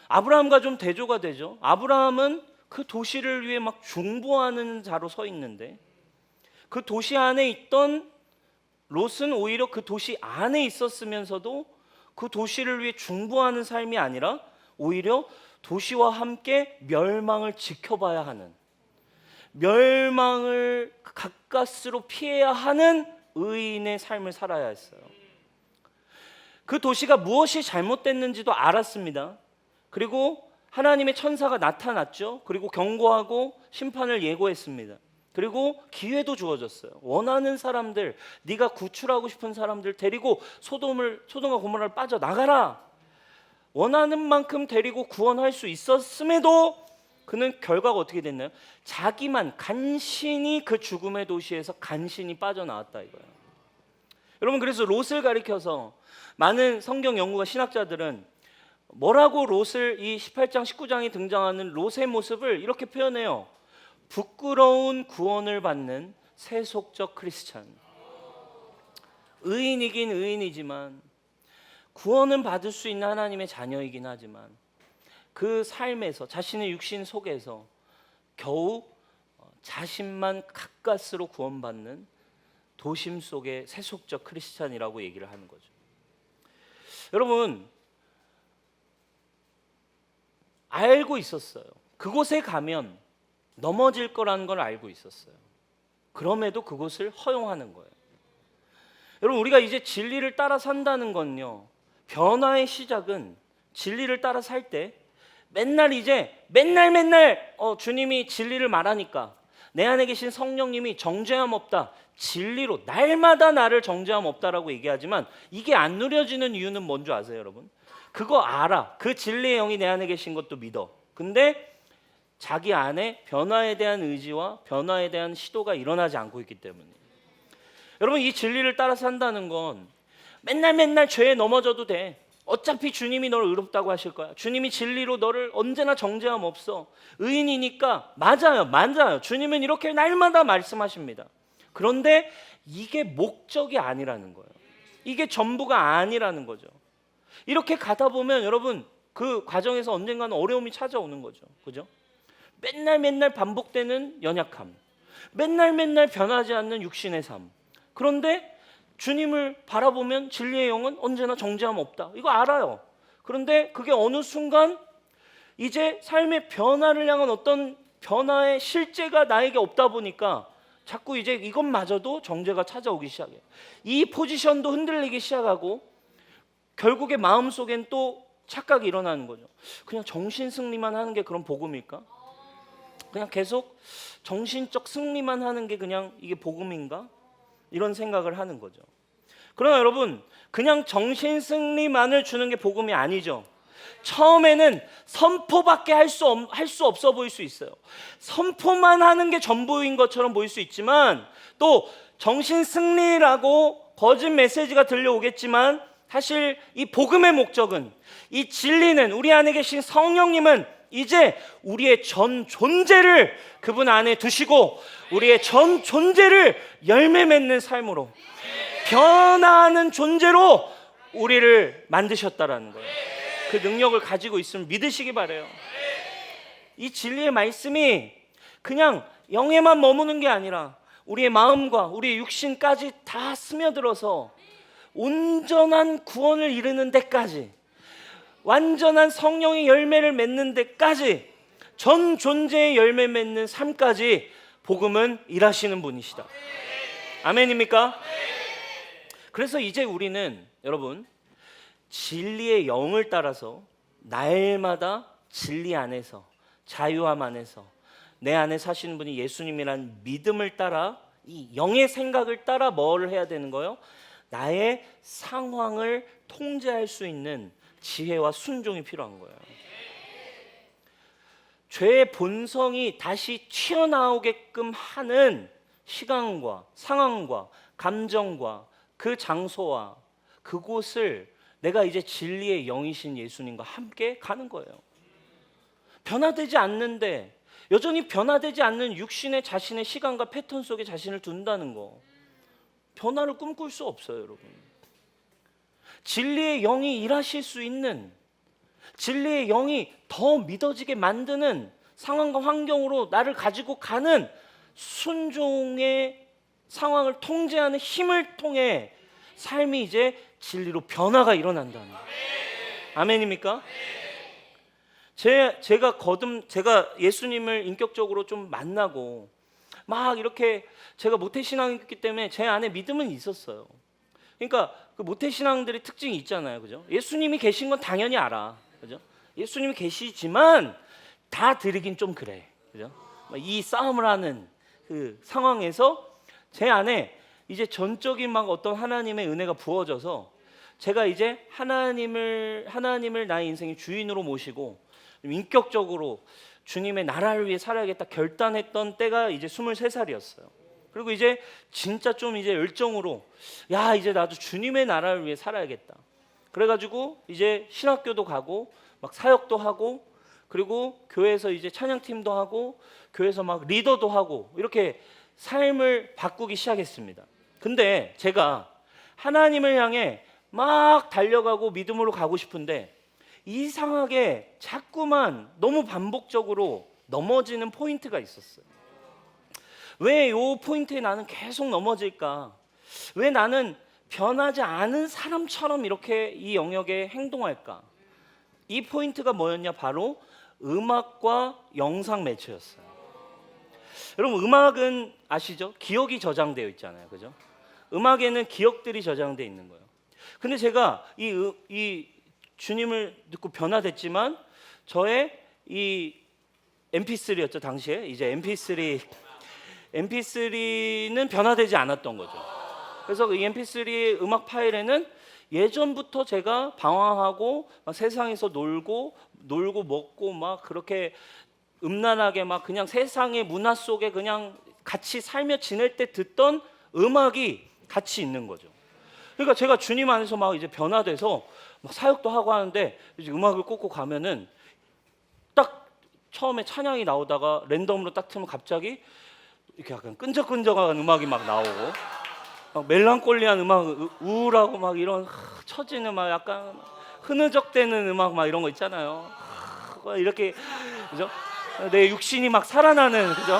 아브라함과 좀 대조가 되죠. 아브라함은 그 도시를 위해 막 중보하는 자로 서 있는데 그 도시 안에 있던 롯은 오히려 그 도시 안에 있었으면서도 그 도시를 위해 중보하는 삶이 아니라 오히려 도시와 함께 멸망을 지켜봐야 하는, 멸망을 가까스로 피해야 하는 의인의 삶을 살아야 했어요. 그 도시가 무엇이 잘못됐는지도 알았습니다. 그리고 하나님의 천사가 나타났죠. 그리고 경고하고 심판을 예고했습니다. 그리고 기회도 주어졌어요. 원하는 사람들, 네가 구출하고 싶은 사람들 데리고 소돔과 고모라를 빠져나가라. 원하는 만큼 데리고 구원할 수 있었음에도 그는 결과가 어떻게 됐나요? 자기만 간신히 그 죽음의 도시에서 간신히 빠져나왔다 이거예요. 여러분, 그래서 롯을 가리켜서 많은 성경 연구가 신학자들은 뭐라고 롯을, 이 18장 19장에 등장하는 롯의 모습을 이렇게 표현해요. 부끄러운 구원을 받는 세속적 크리스찬. 의인이긴 의인이지만 구원은 받을 수 있는 하나님의 자녀이긴 하지만 그 삶에서, 자신의 육신 속에서 겨우 자신만 가까스로 구원받는 도심 속의 세속적 크리스찬이라고 얘기를 하는 거죠. 여러분, 알고 있었어요. 그곳에 가면 넘어질 거라는 걸 알고 있었어요. 그럼에도 그곳을 허용하는 거예요. 여러분, 우리가 이제 진리를 따라 산다는 건요, 변화의 시작은 진리를 따라 살 때 맨날 주님이 진리를 말하니까, 내 안에 계신 성령님이 정죄함 없다, 진리로 날마다 나를 정죄함 없다라고 얘기하지만 이게 안 누려지는 이유는 뭔지 아세요, 여러분? 그거 알아. 그 진리의 영이 내 안에 계신 것도 믿어. 근데 자기 안에 변화에 대한 의지와 변화에 대한 시도가 일어나지 않고 있기 때문이에요. 여러분, 이 진리를 따라 산다는 건 맨날 죄에 넘어져도 돼. 어차피 주님이 너를 의롭다고 하실 거야. 주님이 진리로 너를 언제나 정죄함 없어. 의인이니까 맞아요. 주님은 이렇게 날마다 말씀하십니다. 그런데 이게 목적이 아니라는 거예요. 이게 전부가 아니라는 거죠. 이렇게 가다 보면 여러분 그 과정에서 언젠가는 어려움이 찾아오는 거죠. 그죠? 맨날 반복되는 연약함, 맨날 변하지 않는 육신의 삶. 그런데 주님을 바라보면 진리의 영은 언제나 정죄함 없다. 이거 알아요. 그런데 그게 어느 순간 이제 삶의 변화를 향한 어떤 변화의 실제가 나에게 없다 보니까 자꾸 이제 이것마저도 정죄가 찾아오기 시작해요. 이 포지션도 흔들리기 시작하고 결국에 마음속엔 또 착각이 일어나는 거죠. 그냥 정신 승리만 하는 게 그런 복음일까? 그냥 계속 정신적 승리만 하는 게 그냥 이게 복음인가? 이런 생각을 하는 거죠. 그러나 여러분, 그냥 정신 승리만을 주는 게 복음이 아니죠. 처음에는 선포밖에 할 수 없어 보일 수 있어요. 선포만 하는 게 전부인 것처럼 보일 수 있지만 또 정신 승리라고 거짓 메시지가 들려오겠지만 사실 이 복음의 목적은, 이 진리는, 우리 안에 계신 성령님은 이제 우리의 전 존재를 그분 안에 두시고 우리의 전 존재를 열매 맺는 삶으로 변화하는 존재로 우리를 만드셨다라는 거예요. 그 능력을 가지고 있으면 믿으시기 바라요. 이 진리의 말씀이 그냥 영에만 머무는 게 아니라 우리의 마음과 우리의 육신까지 다 스며들어서 온전한 구원을 이루는 데까지, 완전한 성령의 열매를 맺는 데까지, 전 존재의 열매 맺는 삶까지 복음은 일하시는 분이시다. 아멘입니까? 그래서 이제 우리는 여러분 진리의 영을 따라서 날마다 진리 안에서, 자유함 안에서 내 안에 사시는 분이 예수님이라는 믿음을 따라, 이 영의 생각을 따라 뭘 해야 되는 거예요? 나의 상황을 통제할 수 있는 지혜와 순종이 필요한 거예요. 죄의 본성이 다시 튀어나오게끔 하는 시간과 상황과 감정과 그 장소와 그곳을 내가 이제 진리의 영이신 예수님과 함께 가는 거예요. 변화되지 않는데, 여전히 변화되지 않는 육신의 자신의 시간과 패턴 속에 자신을 둔다는 거, 변화를 꿈꿀 수 없어요, 여러분. 진리의 영이 일하실 수 있는, 진리의 영이 더 믿어지게 만드는 상황과 환경으로 나를 가지고 가는 순종의 상황을 통제하는 힘을 통해 삶이 이제 진리로 변화가 일어난다는 거예요. 아멘입니까? 제가 예수님을 인격적으로 좀 만나고 막 이렇게, 제가 모태신앙이기 때문에 제 안에 믿음은 있었어요. 그러니까 그 모태신앙들의 특징이 있잖아요, 그죠? 예수님이 계신 건 당연히 알아, 그죠? 예수님이 계시지만 다 드리긴 좀 그래, 그죠? 이 싸움을 하는 그 상황에서 제 안에 이제 전적인 막 어떤 하나님의 은혜가 부어져서 제가 이제 하나님을 나의 인생의 주인으로 모시고 인격적으로 주님의 나라를 위해 살아야겠다 결단했던 때가 이제 23살이었어요. 그리고 이제 진짜 좀 이제 열정으로, 야, 이제 나도 주님의 나라를 위해 살아야겠다. 그래가지고 이제 신학교도 가고 막 사역도 하고, 그리고 교회에서 이제 찬양팀도 하고 교회에서 막 리더도 하고 이렇게 삶을 바꾸기 시작했습니다. 근데 제가 하나님을 향해 막 달려가고 믿음으로 가고 싶은데 이상하게 자꾸만 너무 반복적으로 넘어지는 포인트가 있었어요. 왜 이 포인트에 나는 계속 넘어질까? 왜 나는 변하지 않은 사람처럼 이렇게 이 영역에 행동할까? 이 포인트가 뭐였냐? 바로 음악과 영상 매체였어요. 여러분, 음악은 아시죠? 기억이 저장되어 있잖아요, 그죠? 음악에는 기억들이 저장되어 있는 거예요. 근데 제가 이 주님을 듣고 변화됐지만 저의 이 MP3였죠, 당시에. 이제 MP3는 변화되지 않았던 거죠. 그래서 이 MP3 음악 파일에는 예전부터 제가 방황하고 막 세상에서 놀고 먹고 막 그렇게 음란하게 막 그냥 세상의 문화 속에 그냥 같이 살며 지낼 때 듣던 음악이 같이 있는 거죠. 그러니까 제가 주님 안에서 막 이제 변화돼서 막 사역도 하고 하는데 이제 음악을 꽂고 가면은 딱 처음에 찬양이 나오다가 랜덤으로 딱 틀면 갑자기 이렇게 약간 끈적끈적한 음악이 막 나오고, 막 멜랑콜리한 음악, 우울하고 막 이런 처지는 막 약간 흐느적대는 음악 막 이런 거 있잖아요. 이렇게 그죠? 내 육신이 막 살아나는 그죠?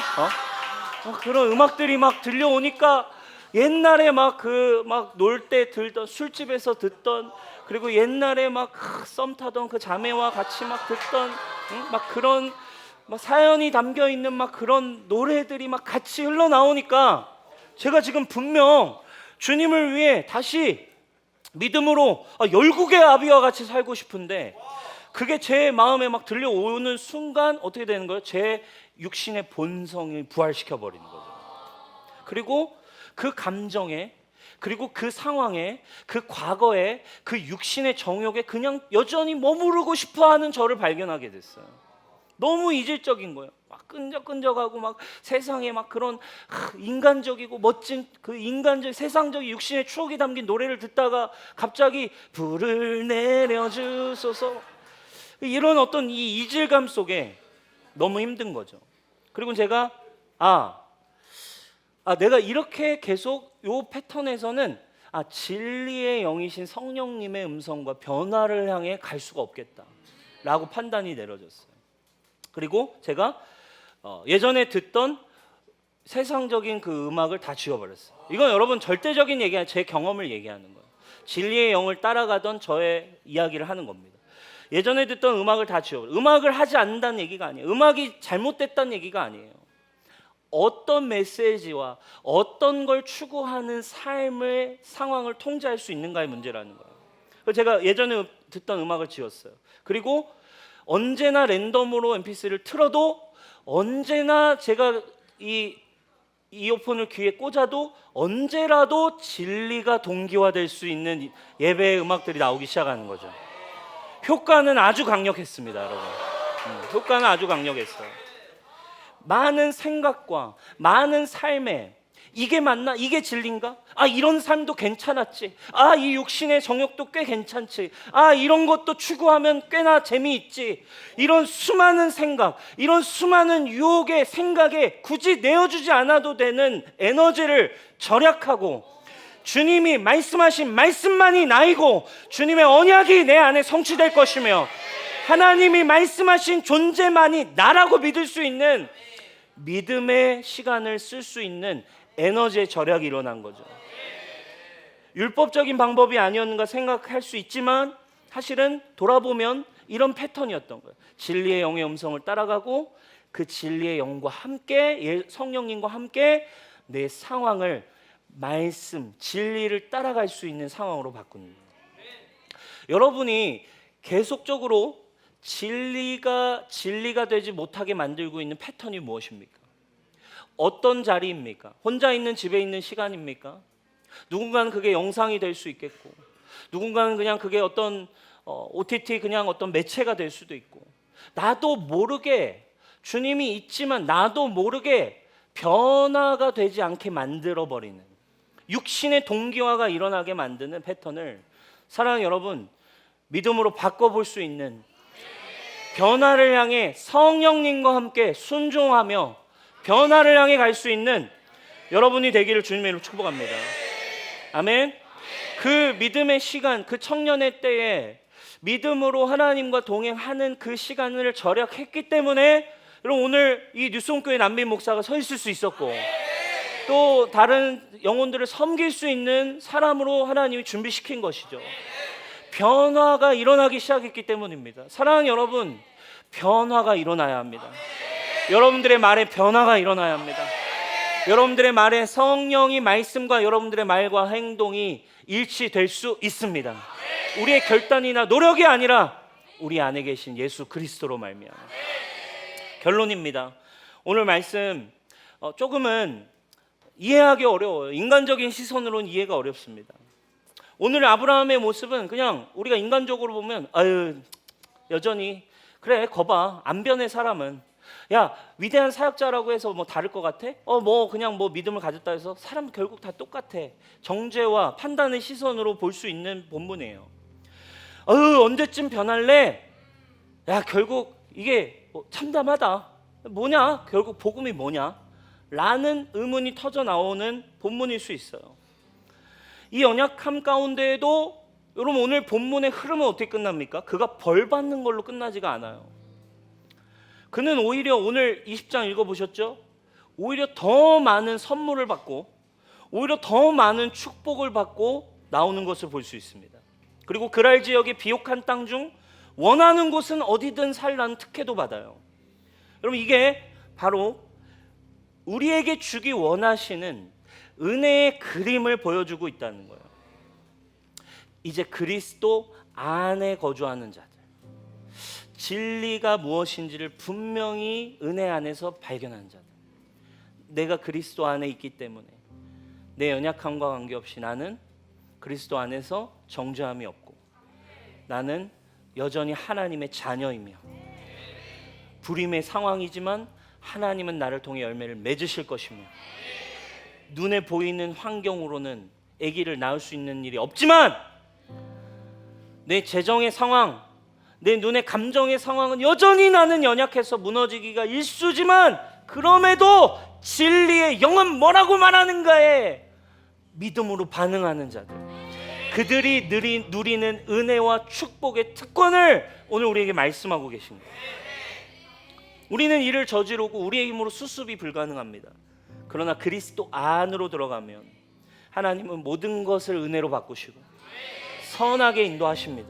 그런 음악들이 막 들려오니까 옛날에 막 그 막 놀 때 들던 술집에서 듣던 그리고 옛날에 막 썸 타던 그 자매와 같이 막 듣던 막 그런 막 사연이 담겨 있는 막 그런 노래들이 막 같이 흘러나오니까 제가 지금 분명 주님을 위해 다시 믿음으로 열국의 아비와 같이 살고 싶은데 그게 제 마음에 막 들려오는 순간 어떻게 되는 거예요? 제 육신의 본성을 부활시켜 버리는 거죠. 그리고 그 감정에 그리고 그 상황에 그 과거에 그 육신의 정욕에 그냥 여전히 머무르고 싶어하는 저를 발견하게 됐어요. 너무 이질적인 거예요. 막 끈적끈적하고 막 세상에 막 그런 인간적이고 멋진 그 인간적 세상적인 육신의 추억이 담긴 노래를 듣다가 갑자기 불을 내려주소서 이런 어떤 이 이질감 속에 너무 힘든 거죠. 그리고 제가 내가 이렇게 계속 요 패턴에서는 진리의 영이신 성령님의 음성과 변화를 향해 갈 수가 없겠다라고 판단이 내려졌어요. 그리고 제가 예전에 듣던 세상적인 그 음악을 다 지워버렸어요. 이건 여러분 절대적인 얘기 아니라 제 경험을 얘기하는 거예요. 진리의 영을 따라가던 저의 이야기를 하는 겁니다. 예전에 듣던 음악을 다 지워버려요. 음악을 하지 않는다는 얘기가 아니에요. 음악이 잘못됐다는 얘기가 아니에요. 어떤 메시지와 어떤 걸 추구하는 삶의 상황을 통제할 수 있는가의 문제라는 거예요. 그래서 제가 예전에 듣던 음악을 지웠어요. 그리고 언제나 랜덤으로 mp3를 틀어도 언제나 제가 이 이어폰을 귀에 꽂아도 언제라도 진리가 동기화될 수 있는 예배의 음악들이 나오기 시작하는 거죠. 효과는 아주 강력했습니다, 여러분. 효과는 아주 강력했어요. 많은 생각과 많은 삶에 이게 맞나? 이게 진리인가? 이런 삶도 괜찮았지. 이 육신의 정욕도 꽤 괜찮지. 이런 것도 추구하면 꽤나 재미있지. 이런 수많은 생각, 이런 수많은 유혹의 생각에 굳이 내어주지 않아도 되는 에너지를 절약하고 주님이 말씀하신 말씀만이 나이고 주님의 언약이 내 안에 성취될 것이며 하나님이 말씀하신 존재만이 나라고 믿을 수 있는 믿음의 시간을 쓸 수 있는 에너지의 절약이 일어난 거죠. 율법적인 방법이 아니었는가 생각할 수 있지만 사실은 돌아보면 이런 패턴이었던 거예요. 진리의 영의 음성을 따라가고 그 진리의 영과 함께 성령님과 함께 내 상황을 말씀, 진리를 따라갈 수 있는 상황으로 바꾸는 거예요. 여러분이 계속적으로 진리가 되지 못하게 만들고 있는 패턴이 무엇입니까? 어떤 자리입니까? 혼자 있는 집에 있는 시간입니까? 누군가는 그게 영상이 될 수 있겠고 누군가는 그냥 그게 어떤 OTT 그냥 어떤 매체가 될 수도 있고 나도 모르게 주님이 있지만 나도 모르게 변화가 되지 않게 만들어버리는 육신의 동기화가 일어나게 만드는 패턴을 사랑하는 여러분 믿음으로 바꿔볼 수 있는 변화를 향해 성령님과 함께 순종하며 변화를 향해 갈 수 있는 여러분이 되기를 주님의 이름으로 축복합니다. 아멘. 그 믿음의 시간, 그 청년의 때에 믿음으로 하나님과 동행하는 그 시간을 절약했기 때문에 여러분 오늘 이 뉴스홈교회 남빈 목사가 서 있을 수 있었고 또 다른 영혼들을 섬길 수 있는 사람으로 하나님이 준비시킨 것이죠. 변화가 일어나기 시작했기 때문입니다. 사랑하는 여러분, 변화가 일어나야 합니다. 여러분들의 말에 변화가 일어나야 합니다. 여러분들의 말에 성령이 말씀과 여러분들의 말과 행동이 일치될 수 있습니다. 우리의 결단이나 노력이 아니라 우리 안에 계신 예수 그리스도로 말미암아. 결론입니다. 오늘 말씀 조금은 이해하기 어려워요. 인간적인 시선으로는 이해가 어렵습니다. 오늘 아브라함의 모습은 그냥 우리가 인간적으로 보면 여전히 그래 거봐 안 변해 사람은 야 위대한 사역자라고 해서 뭐 다를 것 같아? 그냥 믿음을 가졌다 해서 사람 결국 다 똑같아. 정죄와 판단의 시선으로 볼 수 있는 본문이에요. 언제쯤 변할래? 야 결국 이게 참담하다. 뭐냐? 결국 복음이 뭐냐? 라는 의문이 터져 나오는 본문일 수 있어요. 이 연약함 가운데에도 여러분 오늘 본문의 흐름은 어떻게 끝납니까? 그가 벌 받는 걸로 끝나지가 않아요. 그는 오히려 오늘 20장 읽어보셨죠? 오히려 더 많은 선물을 받고 오히려 더 많은 축복을 받고 나오는 것을 볼 수 있습니다. 그리고 그랄 지역의 비옥한 땅 중 원하는 곳은 어디든 살라는 특혜도 받아요. 여러분 이게 바로 우리에게 주기 원하시는 은혜의 그림을 보여주고 있다는 거예요. 이제 그리스도 안에 거주하는 자들, 진리가 무엇인지를 분명히 은혜 안에서 발견한 자들, 내가 그리스도 안에 있기 때문에 내 연약함과 관계없이 나는 그리스도 안에서 정죄함이 없고 나는 여전히 하나님의 자녀이며 불임의 상황이지만 하나님은 나를 통해 열매를 맺으실 것이며 눈에 보이는 환경으로는 아기를 낳을 수 있는 일이 없지만 내 재정의 상황, 내 눈의 감정의 상황은 여전히 나는 연약해서 무너지기가 일쑤지만 그럼에도 진리의 영은 뭐라고 말하는가에 믿음으로 반응하는 자들, 그들이 누리는 은혜와 축복의 특권을 오늘 우리에게 말씀하고 계신 거예요. 우리는 이를 저지르고 우리의 힘으로 수습이 불가능합니다. 그러나 그리스도 안으로 들어가면 하나님은 모든 것을 은혜로 바꾸시고 선하게 인도하십니다.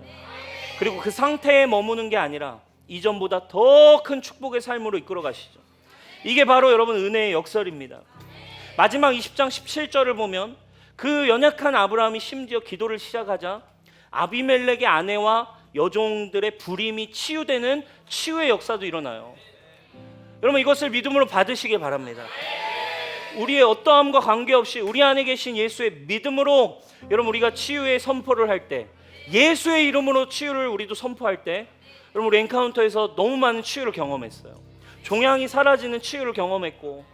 그리고 그 상태에 머무는 게 아니라 이전보다 더 큰 축복의 삶으로 이끌어 가시죠. 이게 바로 여러분 은혜의 역설입니다. 마지막 20장 17절을 보면 그 연약한 아브라함이 심지어 기도를 시작하자 아비멜렉의 아내와 여종들의 불임이 치유되는 치유의 역사도 일어나요. 여러분 이것을 믿음으로 받으시길 바랍니다. 우리의 어떠함과 관계없이 우리 안에 계신 예수의 믿음으로 여러분 우리가 치유의 선포를 할 때, 예수의 이름으로 치유를 우리도 선포할 때, 여러분 우리 엔카운터에서 너무 많은 치유를 경험했어요. 종양이 사라지는 치유를 경험했고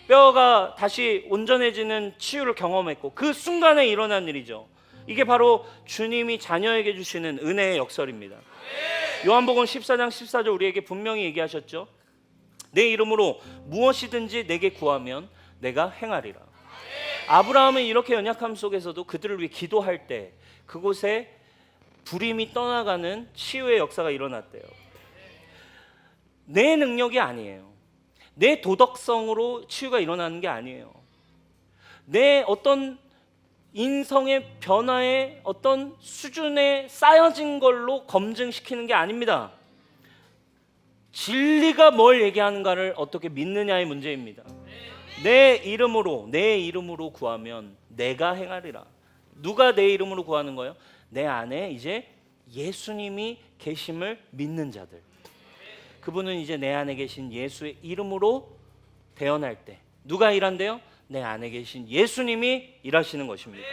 뼈가 다시 온전해지는 치유를 경험했고 그 순간에 일어난 일이죠. 이게 바로 주님이 자녀에게 주시는 은혜의 역설입니다. 요한복음 14장 14절 우리에게 분명히 얘기하셨죠. 내 이름으로 무엇이든지 내게 구하면 내가 행하리라. 아브라함은 이렇게 연약함 속에서도 그들을 위해 기도할 때 그곳에 불임이 떠나가는 치유의 역사가 일어났대요. 내 능력이 아니에요. 내 도덕성으로 치유가 일어나는 게 아니에요. 내 어떤 인성의 변화의 어떤 수준에 쌓여진 걸로 검증시키는 게 아닙니다. 진리가 뭘 얘기하는가를 어떻게 믿느냐의 문제입니다. 내 이름으로 구하면 내가 행하리라. 누가 내 이름으로 구하는 거예요? 내 안에 이제 예수님이 계심을 믿는 자들. 그분은 이제 내 안에 계신 예수의 이름으로 대언할 때 누가 일한대요? 내 안에 계신 예수님이 일하시는 것입니다.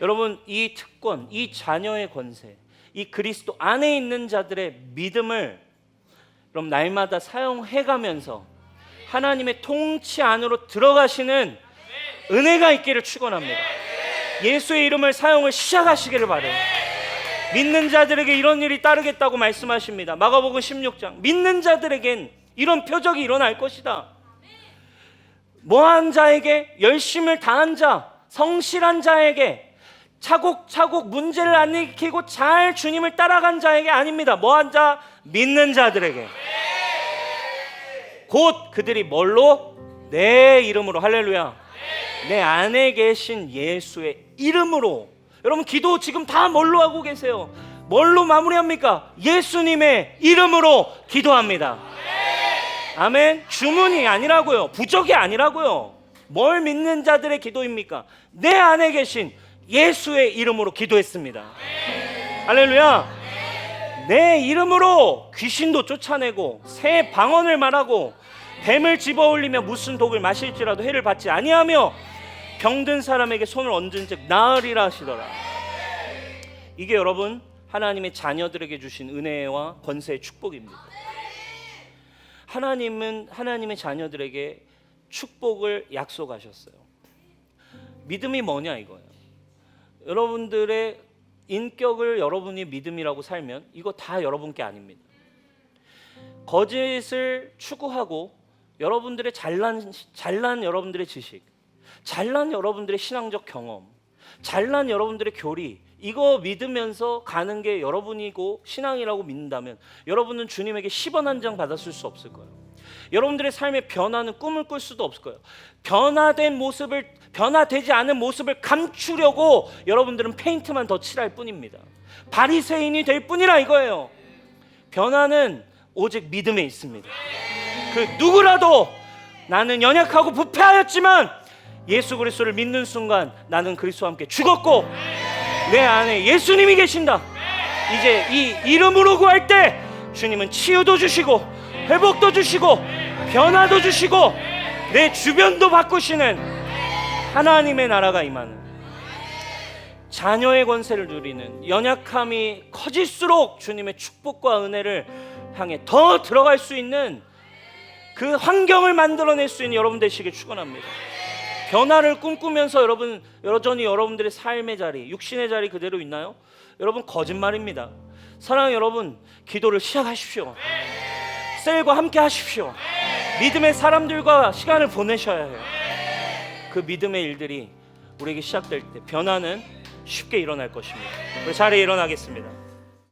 여러분 이 특권, 이 자녀의 권세, 이 그리스도 안에 있는 자들의 믿음을 그럼 날마다 사용해가면서 하나님의 통치 안으로 들어가시는 은혜가 있기를 축원합니다. 예수의 이름을 사용을 시작하시기를 바라요. 믿는 자들에게 이런 일이 따르겠다고 말씀하십니다. 마가복음 16장 믿는 자들에겐 이런 표적이 일어날 것이다. 뭐한 자에게, 열심을 다한 자, 성실한 자에게, 차곡차곡 문제를 안 일으키고 잘 주님을 따라간 자에게 아닙니다. 뭐한 자? 믿는 자들에게. 곧 그들이 뭘로? 내 이름으로. 할렐루야. 내 안에 계신 예수의 이름으로. 여러분 기도 지금 다 뭘로 하고 계세요? 뭘로 마무리합니까? 예수님의 이름으로 기도합니다. 아멘. 주문이 아니라고요. 부적이 아니라고요. 뭘 믿는 자들의 기도입니까? 내 안에 계신 예수의 이름으로 기도했습니다. 할렐루야. 내 이름으로 귀신도 쫓아내고 새 방언을 말하고 뱀을 집어올리며 무슨 독을 마실지라도 해를 받지 아니하며 병든 사람에게 손을 얹은 즉 나으리라 하시더라. 이게 여러분 하나님의 자녀들에게 주신 은혜와 권세의 축복입니다. 하나님은 하나님의 자녀들에게 축복을 약속하셨어요. 믿음이 뭐냐 이거예요. 여러분들의 인격을 여러분이 믿음이라고 살면 이거 다 여러분께 아닙니다. 거짓을 추구하고 여러분들의 잘난 여러분들의 지식, 잘난 여러분들의 신앙적 경험, 잘난 여러분들의 교리, 이거 믿으면서 가는 게 여러분이고 신앙이라고 믿는다면 여러분은 주님에게 10원 한 장 받았을 수 없을 거예요. 여러분들의 삶의 변화는 꿈을 꿀 수도 없을 거예요. 변화되지 않은 모습을 감추려고 여러분들은 페인트만 더 칠할 뿐입니다. 바리새인이 될 뿐이라 이거예요. 변화는 오직 믿음에 있습니다. 그 누구라도 나는 연약하고 부패하였지만 예수 그리스도를 믿는 순간 나는 그리스도와 함께 죽었고 내 안에 예수님이 계신다. 이제 이 이름으로 구할 때 주님은 치유도 주시고 회복도 주시고 변화도 주시고 내 주변도 바꾸시는 하나님의 나라가 임하는, 자녀의 권세를 누리는, 연약함이 커질수록 주님의 축복과 은혜를 향해 더 들어갈 수 있는 그 환경을 만들어낼 수 있는 여러분 되시길 축원합니다. 변화를 꿈꾸면서 여러분 여전히 여러분들의 삶의 자리, 육신의 자리 그대로 있나요? 여러분 거짓말입니다. 사랑하는 여러분, 기도를 시작하십시오. 셀과 함께 하십시오. 믿음의 사람들과 시간을 보내셔야 해요. 그 믿음의 일들이 우리에게 시작될 때 변화는 쉽게 일어날 것입니다. 우리 자리에 일어나겠습니다.